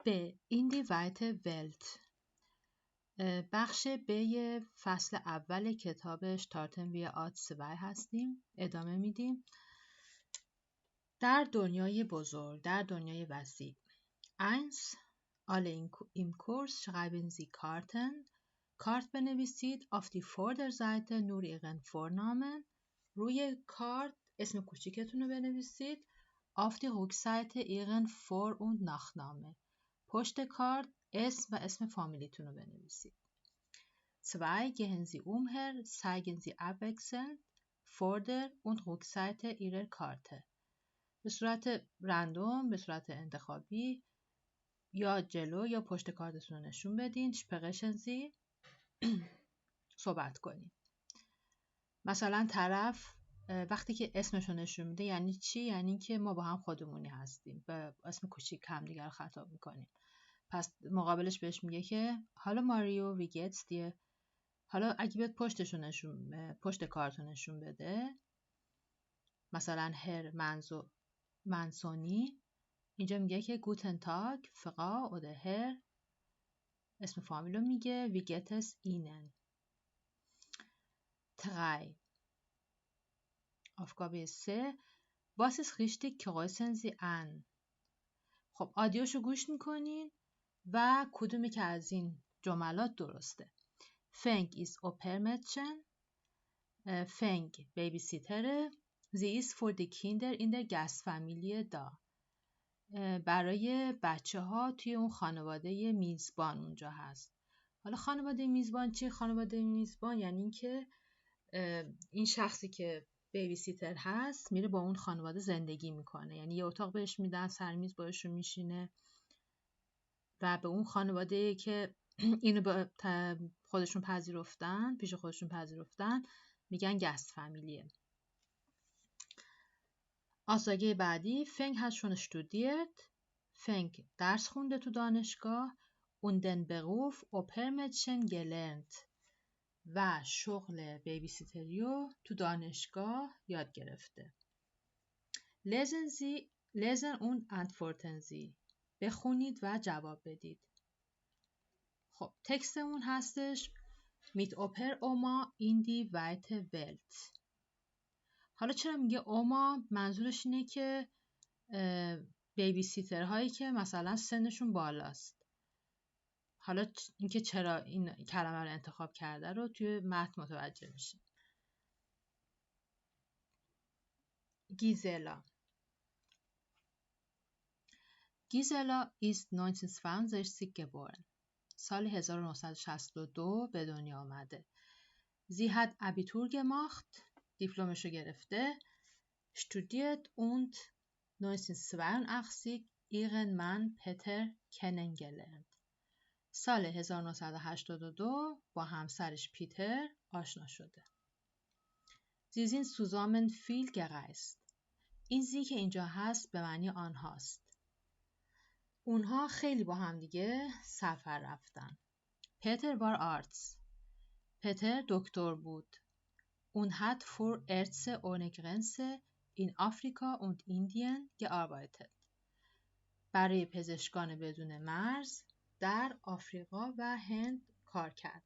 به این دی وایت ولت، بخش به فصل اول کتاب شتارتن وی آتسوای هستیم. ادامه میدیم. در دنیای بزرگ، در دنیای وسیع. Eins, alle im Kurs schreiben Sie Karten. کارت بنویسید. Auf die Vorderseite nur Ihren Vornamen. روی کارت اسم کوچیکتون رو بنویسید. Auf die Rückseite Ihren Vor- und Nachname. پشت کارت اسم و اسم فامیلیتون رو بنویسید. 2. Gehen Sie umher, zeigen Sie abwechselnd Vorder- und Rückseite Ihrer Karte. به صورت رندوم، به صورت انتخابی یا جلو یا پشت کارتتون رو نشون بدین. sprechen Sie صحبت کنید. مثلا طرف وقتی که اسمش رو نشون میده یعنی چی؟ یعنی که ما با هم خودمونی هستیم، به اسم کوچیک هم دیگر رو خطاب میکنیم. پس مقابلش بهش میگه که حالا ماریو وی گتس دیه. حالا اگه بیاد پشت کارتون نشون بده، مثلا هر منسونی، اینجا میگه که گوتن تاگ فقا اوده هر، اسم فامیل رو میگه. وی گتس اینن. 3. aufgabe 3 was ist richtig kreuzen Sie an. خب آدیوشو گوش میکنین و کدومی که از این جملات درسته. Feng ist Opermädchen. Feng بیبیسیتره. Sie ist für die Kinder in der Gastfamilie da. برای بچه ها توی اون خانواده میزبان اونجا هست. حالا خانواده میزبان چی؟ خانواده میزبان یعنی این که این شخصی که بیبیسیتر هست میره با اون خانواده زندگی میکنه، یعنی یه اتاق بهش میدن، سرمیز باشون میشینه و به اون خانواده که اینو به خودشون پذیرفتن، پیش خودشون پذیرفتن، میگن گست فامیلیه. آساگه بعدی فنگ hat schon studiert. فنگ درس خونده تو دانشگاه. und den Beruf Opermädchen gelernt. و شغل بیبیسیتریو تو دانشگاه یاد گرفته. lesen und antworten Sie. بخونید و جواب بدید. خب تکستمون هستش mit Oper Oma in die weite Welt. حالا چرا میگه اوما؟ منظورش اینه که بیبی سیتر هایی که مثلا سنشون بالاست. حالا اینکه چرا این کلمه رو انتخاب کرده رو توی متن متوجه میشیم. گیزلا ist 1962 geboren. سال 1962 به دنیا آمده. Sie hat Abitur gemacht. دیپلمش رو گرفته. Studiert und 1982 ihren Mann Peter kennengelernt. سال 1982 با همسرش پیتر آشنا شده. Sie sind zusammen viel gereist. این زی که اینجا هست به معنی آنهاست. اونها خیلی با هم دیگه سفر رفتن. Peter war Arzt. پتر دکتر بود. Und hat für Ärzte ohne Grenze in Afrika und Indien gearbeitet. برای پزشکان بدون مرز در آفریقا و هند کار کرد.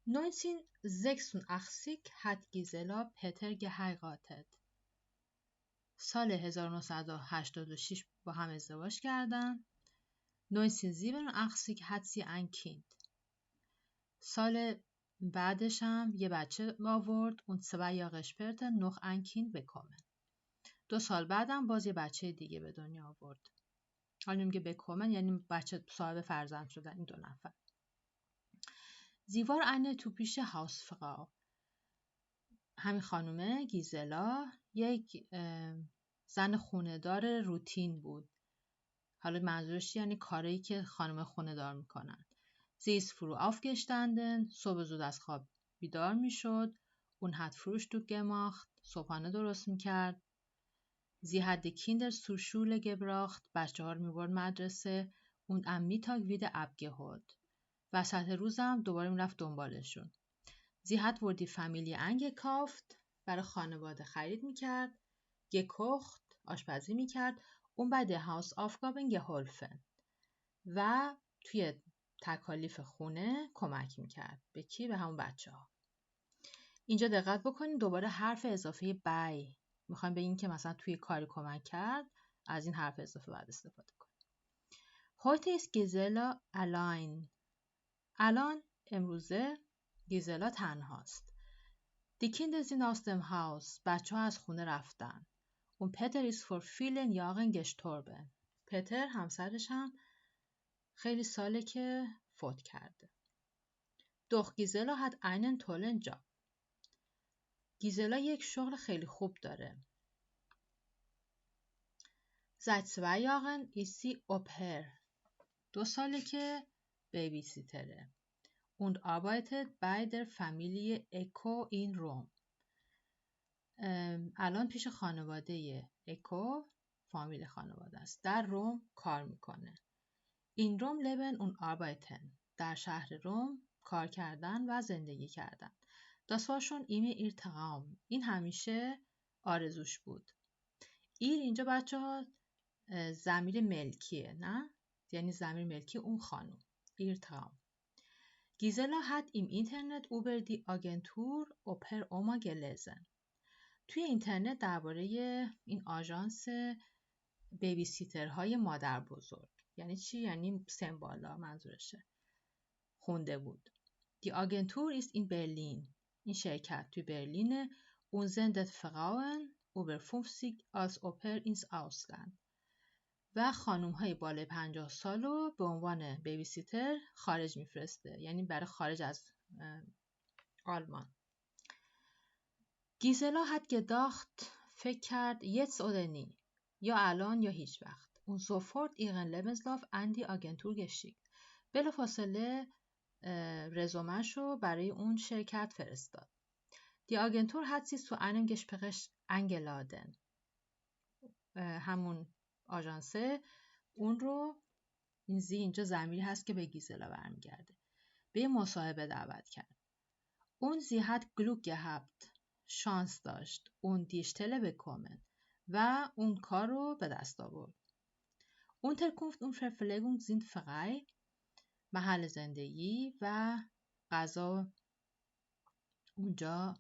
1986 hat Gisela Peter geheiratet. سال 1986 با هم ازدواج کردن. 1987 hat sie ein Kind. سال بعدش هم یه بچه آورد. und 2 Jahre später noch ein Kind bekommen. 2 سال بعدم باز یه بچه دیگه به دنیا آورد. حالا میگه bekommen یعنی بچه صاحب فرزند شدن این 2 نفر. Sie war eine typische Hausfrau. همین خانومه گیزلا یک زن خونه‌دار روتین بود. حالا منظورش یعنی کاری که خانم خونه‌دار میکنن. Sie ist früh aufgestanden. صبح زود از خواب بیدار میشد. und hat Frühstück gemacht. صبحانه درست میکرد. Sie hat die Kinder zur Schule gebracht. بچه ها رو میبرد مدرسه. und am Mittag wieder abgeholt. وسط روزم دوباره میرفت دنبالشون. Sie hat wohl die Familie eingekauft. برای خانواده خرید میکرد. gekocht. آشپزی میکرد. اون bei der Hausaufgaben geholfen و توی تکالیف خونه کمک میکرد. به کی؟ به همون بچه ها. اینجا دقت بکنید دوباره حرف اضافه bei. میخوایم بگیم که مثلا توی کاری کمک کرد، از این حرف اضافه باید استفاده کنیم. Heute ist Gisela allein. الان امروزه گیزلا تنهاست. Die Kinder sind aus dem Haus. بچه ها از خونه رفتن. Und Peter ist vor vielen Jahren gestorben. پتر همسرش هم خیلی ساله که فوت کرده. Doch Gisela hat einen tollen Job. گیزلا یک شغل خیلی خوب داره. Seit 2 Jahren ist sie Au pair. 2 ساله که بیبی سیتره. Und arbeitet bei der Familie Eco in Rom. الان پیش خانواده اکو، فامیل خانواده است، در روم کار میکنه. In Rom leben und arbeiten. در شهر روم کار کردن و زندگی کردن. Das war schon immer ihr Traum. این همیشه آرزوش بود. ایر اینجا بچه ها ضمیر ملکیه، نه؟ یعنی ضمیر ملکی اون خانم. ihr Traum. Gisela hat im Internet über die Agentur Au pair Oma gelesen. توی اینترنت درباره این آژانس بیبی سیترهای مادر بزرگ، یعنی چی؟ یعنی سمبالا منظورشه، خونده بود. Die Agentur ist in Berlin. این شرکت توی برلینه. Und sendet Frauen über 50 als Au pair ins Ausland. و خانوم‌های بالای 50 سال رو به عنوان بیبی سیتر خارج میفرسته، یعنی برای خارج از آلمان. گیزلا hat gedacht، فکر کرد jetzt oder nie، یا الان یا هیچ وقت. und sofort ihren Lebenslauf an die Agentur geschickt. بلافاصله رزومه‌ش رو برای اون شرکت فرستاد. Die Agentur hat sie zu einem Gespräch eingeladen. همون آژانسه اون رو، این زی اینجا ضمیری هست که به گیزلا برمیگرده، به مصاحبه دعوت کرد. und sie hat Glück gehabt، شانس داشت. und die Stelle bekommen، و اون کار رو به دست آورد. Unterkunft und Verpflegung sind frei، محل زندگی و غذا اونجا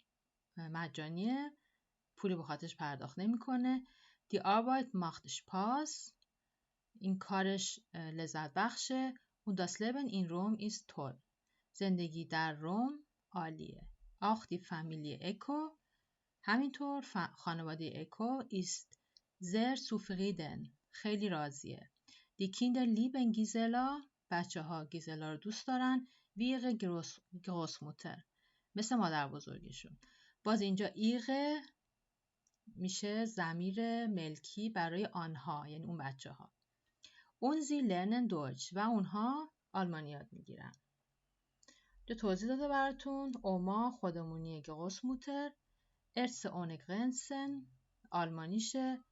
مجانیه، پولی به خاطرش پرداخت نمیکنه. Die Arbeit macht Spaß، این کارش لذت بخشه. und das Leben in Rom ist toll، زندگی در روم عالیه. auch die Familie Eco، همینطور خانواده اکو ist sehr zufrieden، خیلی راضیه. Die Kinder lieben Gisela، بچه ها گیزلا رو دوست دارن. wie ihre Großmutter، مثل مادر بزرگشون. باز اینجا ایغه میشه ضمیر ملکی برای آنها، یعنی اون بچه ها. und sie lernen Deutsch، و اونها آلمانی یاد میگیرن. جو توضیح داده براتون. اوما خودمونیه Großmutter، ارث ohne Grenzen آلمانیشه،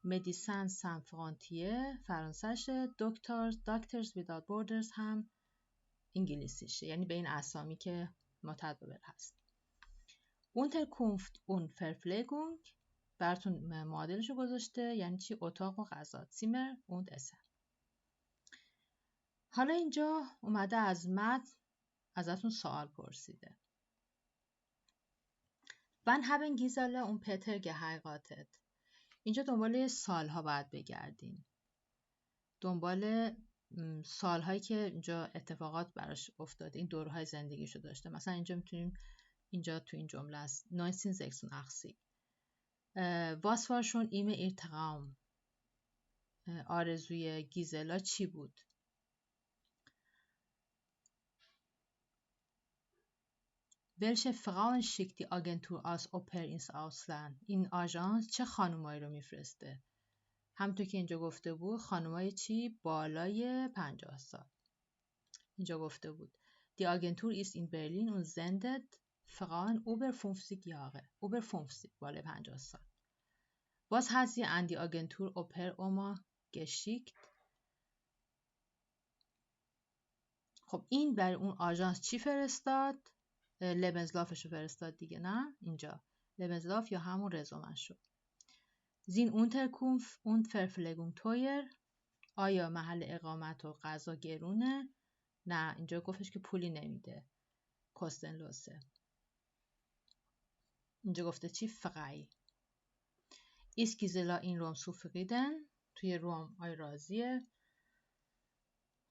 مدیسن سان فرانتیه فرانسهشه، دکترز without borders هم انگلیسیشه، یعنی به این اسامی که متداول هست. Unterkunft und Verpflegung براتون معادلشو گذاشته، یعنی چی؟ اتاق و غذا. Zimmer und Essen. حالا اینجا اومده از متن ازتون سوال پرسیده. Wann haben Gisela und Peter geheiratet؟ اینجا دنبال سالها باید بگردین. دنبال سالهایی که اینجا اتفاقات براش افتاده، این دورهای زندگیشو داشته. مثلا اینجا میتونیم، اینجا تو این جمله است 1986. Was war schon immer ihr Traum؟ آرزوی گیزلا چی بود؟ Welche Frauen schickt die Agentur als Au pair ins Ausland؟ این آژانس چه خانمایی رو میفرسته؟ همونطور که اینجا گفته بود خانمای چی؟ بالای 50 سال. اینجا گفته بود Die Agentur ist in Berlin und sendet Frauen über 50 Jahre. Über 50 بالای 50 سال. Was hat sie an die Agentur Au pair Oma geschickt؟ خب این برای اون آژانس چی فرستاد؟ لبنزلافش رو فرستاد دیگه، نه؟ اینجا لبنزلاف یا همون رزومش رو. زین Unterkunft und Verpflegung teuer. آیا محل اقامت و غذا گرونه؟ نه، اینجا گفتش که پولی نمیده. کوستنلوسه. اینجا گفته چی؟ فقعی. Ist Gisela in Rom zufrieden؟ توی روم آیا راضیه؟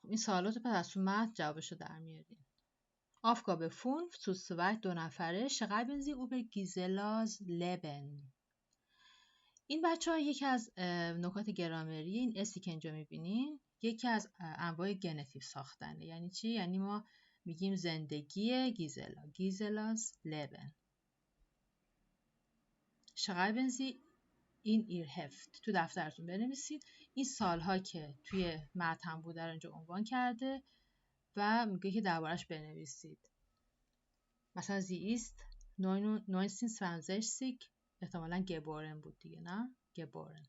این سوالات رو پس از تو متن جوابشو در میاریم. Aufgabe 5 zu zweit 2 نفره schreiben Sie über Giselas Leben. این بچه ها یکی از نکات گرامری این اسی که اینجا میبینین یکی از انواع گنتیو ساختنه. یعنی چی؟ یعنی ما میگیم زندگی گیزلاس لبن. schreiben Sie in ihr Heft. تو دفترتون بنویسید. این سالها که توی متن بوده رو اینجا عنوان کرده و میگه که دربارش بنویسید. مثلا sie ist 1962 احتمالاً گبورن بود دیگه، نه؟ گبورن.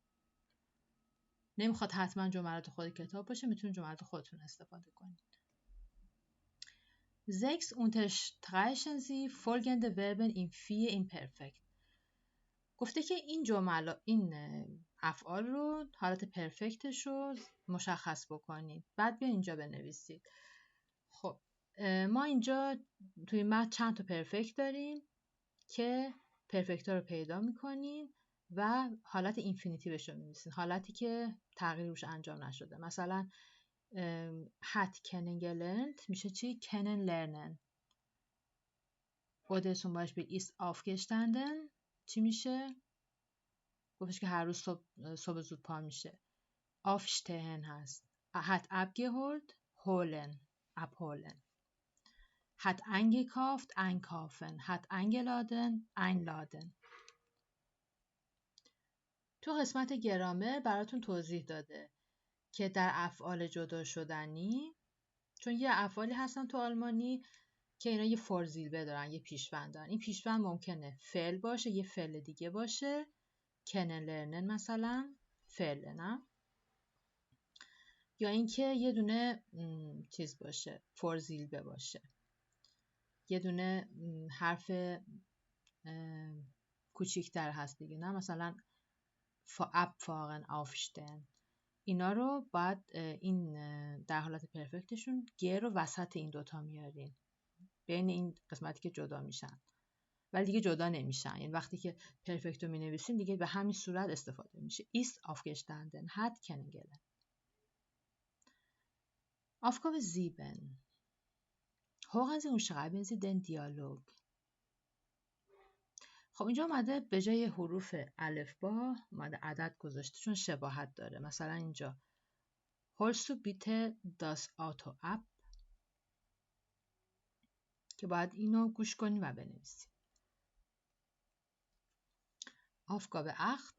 نمیخواد حتما جملات خود کتاب باشه، میتونید جملات خودتون استفاده کنید. 6 unterstreichen Sie folgende Verben in 4 imperfekt. گفته که این افعال رو حالت پرفکتش رو مشخص بکنید. بعد به اینجا بنویسید. خب ما اینجا توی متن چند تا پرفکت داریم که پرفکت ها رو پیدا میکنین و حالت اینفینیتیوش رو می‌نویسین، حالتی که تغییری روش انجام نشده. مثلا hat kennengelernt میشه چی؟ kennen lernen. oder zum Beispiel ist aufgestanden چی میشه؟ گفتش که هر روز صبح زود پا میشه. aufstehen هست. hat abgeholt holen abholen. hat eingekauft einkaufen. hat eingeladen einladen. تو قسمت گرامر براتون توضیح داده که در افعال جدا شدنی، چون یه افعالی هستن تو آلمانی که اینا یه فورزیلبه دارن، یه پیشوند دارن. این پیشوند ممکنه فعل باشه، یه فعل دیگه باشه. کنن لرنن مثلا فعل، نه؟ یا اینکه یه دونه چیز باشه، فورزیلبه باشه، یه دونه حرف کوچیک‌تر هست دیگه، نه؟ مثلا abfahren aufstehen. اینا رو باید این در حالت پرفکتشون گر رو وسط این دوتا میارین، بین این قسمتی که جدا میشن، ولی دیگه جدا نمیشن. یعنی وقتی که پرفکت رو مینویسین دیگه به همین صورت استفاده میشه. ist aufgestanden hat kennengelernt. Aufgabe 7 hören Sie und schreiben Sie den Dialog. خب اینجا اومده به جای حروف الفبا اومده عدد گذاشته چون شباهت داره. مثلا اینجا holst du bitte das Auto ab که باید اینو گوش کنی و بنویسی. Aufgabe 8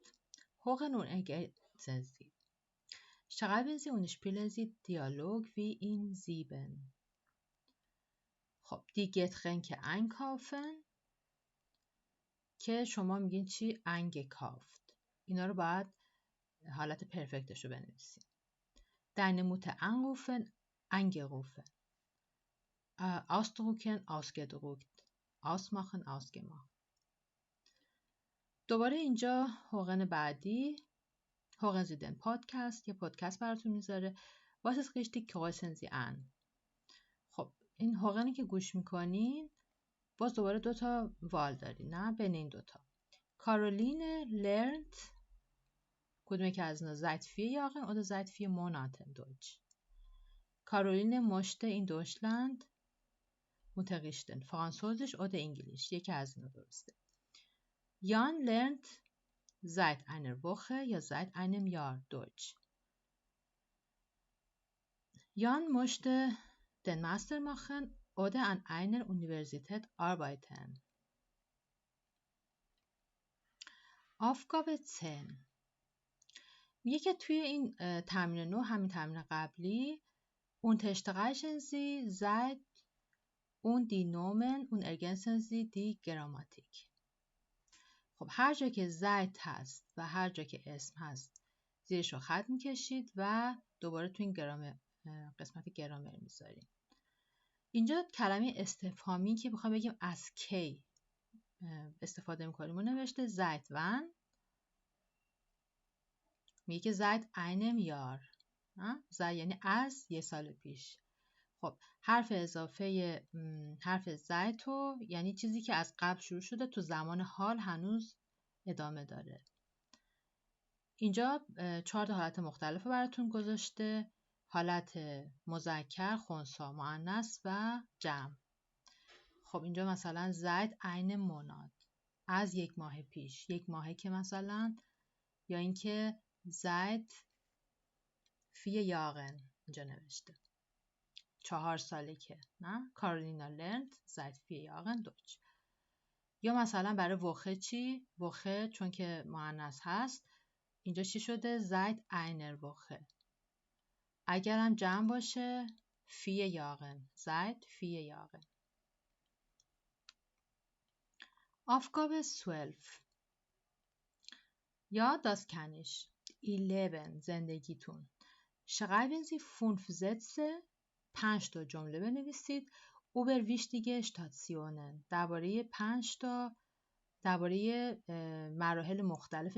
hören und ergänzen Sie. Schreiben Sie und spielen Sie Dialog wie in 7. خب die Getränke einkaufen که شما میگین چی؟ eingekauft. اینا رو باید حالت پرفکتش رو بنویسید. Deine Mutter anrufen angerufen. Ausdrucken ausgedruckt. Ausmachen ausgemacht. دوباره اینجا حقن بعدی hören Sie den Podcast، یه پادکست براتون میذاره. Was ist richtig kreuzen Sie an. خب این حقنی که گوش میکنین باز دوباره دوتا وال داری، نه؟ بین این دوتا Caroline lernt کدومه که از اینا seit 4 Jahren oder seit 4 Monaten Deutsch. Caroline möchte in Deutschland unterrichten. Französisch oder Englisch. یکی از اینا درسته. Jan lernt seit einer Woche یا seit einem Jahr Deutsch. Jan möchte den Master machen oder an einer Universität arbeiten. Aufgabe 10 میگه که توی این تمرین 9 همین تمرین قبلی unterstreichen Sie seit und die Nomen und ergänzen Sie die Grammatik. خب هر جا که seit هست و هر جا که اسم هست زیرش رو خط میکشید و دوباره توی این قسمت گرامر میذاریم. اینجا کلمه استفهامی که بخوام بگیم از کی استفاده میکنیم و نوشته seit wann میگه seit einem Jahr. seit یعنی از 1 سال پیش. خب حرف اضافه حرف seit یعنی چیزی که از قبل شروع شده تو زمان حال هنوز ادامه داره. اینجا 4 تا حالت مختلف براتون گذاشته. حالت مذکر، خنثی، مؤنث و جمع. خب اینجا مثلا seit einem Monat از 1 ماه پیش. 1 ماهه که مثلا، یا اینکه seit 4 Jahren اینجا نوشته 4 ساله که نه. کارولینا lernt seit 4 Jahren Deutsch. یا مثلا برای وخه چی؟ وخه چون که مؤنث هست اینجا چی شده؟ seit einer Woche. اگرم جمع باشه 4 Jahren seit 4 Jahren. Aufgabe 12 یا das kann ich. Ihr Leben زندگیتون. Schreiben Sie 5 Sätze 5 تا جمله بنویسید. über wichtige Stationen درباره 5 تا مراحل مختلف.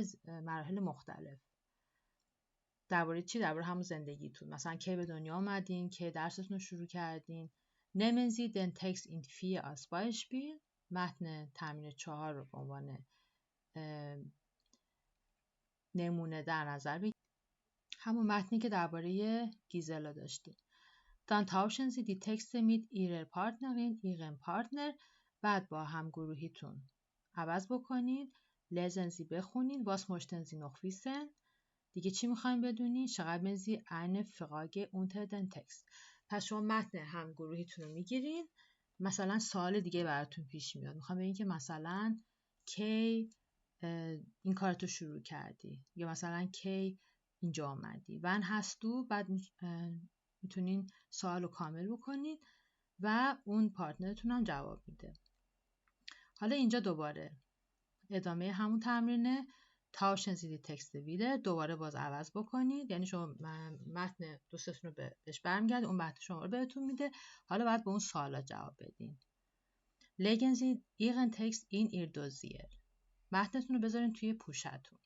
درباره چی؟ درباره همون زندگیتون. مثلا کی به دنیا آمدین، کی درستون رو شروع کردین. Nehmen Sie den Text in 4 als Beispiel. متن تمرین 4 رو به عنوان نمونه در نظر بگیرید. همون متنی که درباره گیزلا داشتیم. Dann tauschen Sie die Texte mit Ihrer Partnerin, Ihrem Partner. بعد با همگروهیتون عوض بکنید. Lesen Sie بخونید. Was möchten Sie noch wissen؟ دیگه چی میخوایم بدونید؟ Schreiben Sie eine Frage unter den Text. پس شما متن همگروهیتون رو میگیرید. مثلا سوال دیگه براتون پیش میاد. میخوام بگین که مثلا کی این کارتو شروع کردی، یا مثلا کی اینجا آمدی. ون هستو. بعد میتونین سوال رو کامل بکنید و اون پارتنرتون هم جواب میده. حالا اینجا دوباره ادامه همون تمرینه. تاوشن زیدی تکست ویدر. دوباره باز عوض بکنید. یعنی شما متن دوستتون رو بهش برمیگرد، اون متن شما رو بهتون میده. حالا باید به اون سوالا جواب بدین. legen Sie Ihren Text in Ihr Dossier. متنتون رو بذارین توی پوشتون.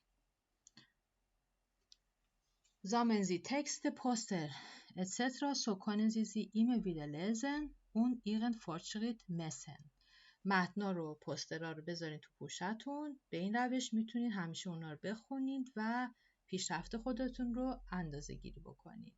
Sammeln Sie Texte, Poster etc. so können Sie sie immer wieder lesen und Ihren Fortschritt messen. متنا رو، پوسترها رو بذارین تو پوشتون. به این روش میتونید همیشه اونا رو بخونید و پیشرفت خودتون رو اندازه گیری بکنید.